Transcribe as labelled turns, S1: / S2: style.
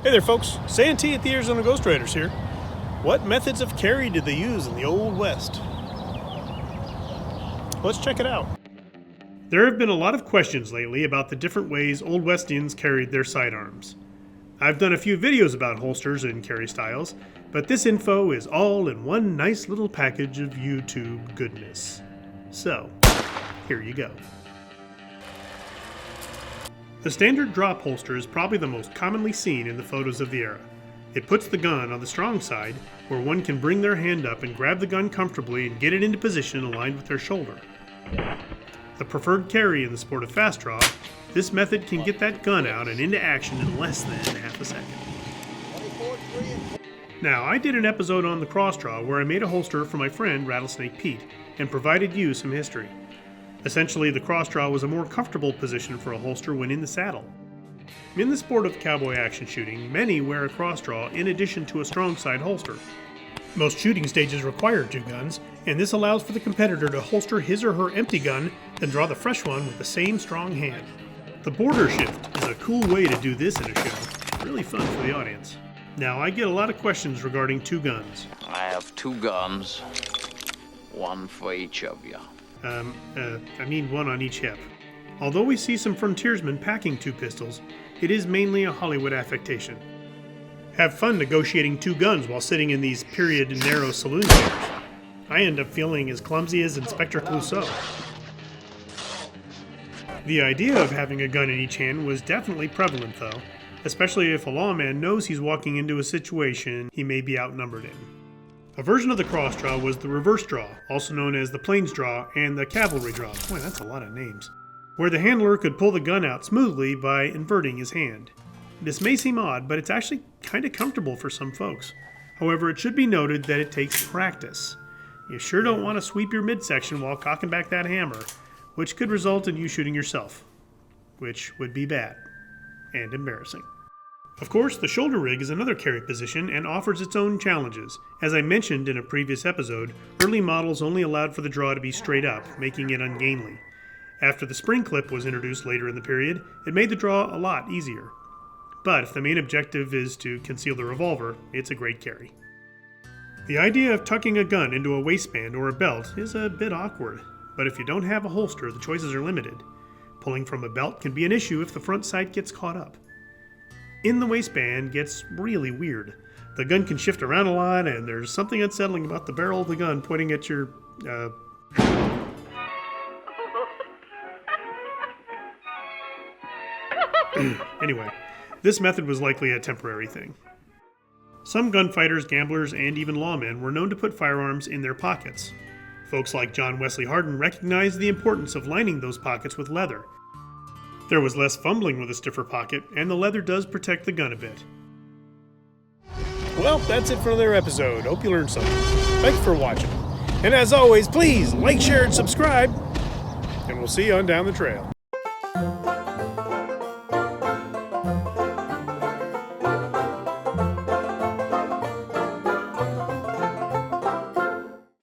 S1: Hey there folks, Santee at the Arizona Ghostriders here. What methods of carry did they use in the Old West? Let's check it out. There have been a lot of questions lately about the different ways Old Westians carried their sidearms. I've done a few videos about holsters and carry styles, but this info is all in one nice little package of YouTube goodness. So, here you go. The standard drop holster is probably the most commonly seen in the photos of the era. It puts the gun on the strong side, where one can bring their hand up and grab the gun comfortably and get it into position aligned with their shoulder. The preferred carry in the sport of fast draw, this method can get that gun out and into action in less than half a second. Now, I did an episode on the cross draw where I made a holster for my friend Rattlesnake Pete and provided you some history. Essentially, the cross draw was a more comfortable position for a holster when in the saddle. In the sport of cowboy action shooting, many wear a cross draw in addition to a strong side holster. Most shooting stages require two guns, and this allows for the competitor to holster his or her empty gun, then draw the fresh one with the same strong hand. The border shift is a cool way to do this in a show. Really fun for the audience. Now, I get a lot of questions regarding two guns.
S2: I have two guns, one for each of you.
S1: I mean one on each hip. Although we see some frontiersmen packing two pistols, it is mainly a Hollywood affectation. Have fun negotiating two guns while sitting in these period narrow saloon chairs. I end up feeling as clumsy as Inspector Clouseau. The idea of having a gun in each hand was definitely prevalent though, especially if a lawman knows he's walking into a situation he may be outnumbered in. A version of the cross draw was the reverse draw, also known as the plains draw and the cavalry draw. Boy, that's a lot of names. Where the handler could pull the gun out smoothly by inverting his hand. This may seem odd, but it's actually kind of comfortable for some folks. However, it should be noted that it takes practice. You sure don't want to sweep your midsection while cocking back that hammer, which could result in you shooting yourself, which would be bad and embarrassing. Of course, the shoulder rig is another carry position and offers its own challenges. As I mentioned in a previous episode, early models only allowed for the draw to be straight up, making it ungainly. After the spring clip was introduced later in the period, it made the draw a lot easier. But if the main objective is to conceal the revolver, it's a great carry. The idea of tucking a gun into a waistband or a belt is a bit awkward, but if you don't have a holster, the choices are limited. Pulling from a belt can be an issue if the front sight gets caught up. In the waistband gets really weird. The gun can shift around a lot, and there's something unsettling about the barrel of the gun pointing at your, Anyway, this method was likely a temporary thing. Some gunfighters, gamblers, and even lawmen were known to put firearms in their pockets. Folks like John Wesley Hardin recognized the importance of lining those pockets with leather. There was less fumbling with a stiffer pocket, and the leather does protect the gun a bit. Well, that's it for another episode. Hope you learned something. Thanks for watching. And as always, please like, share, and subscribe. And we'll see you on down the trail.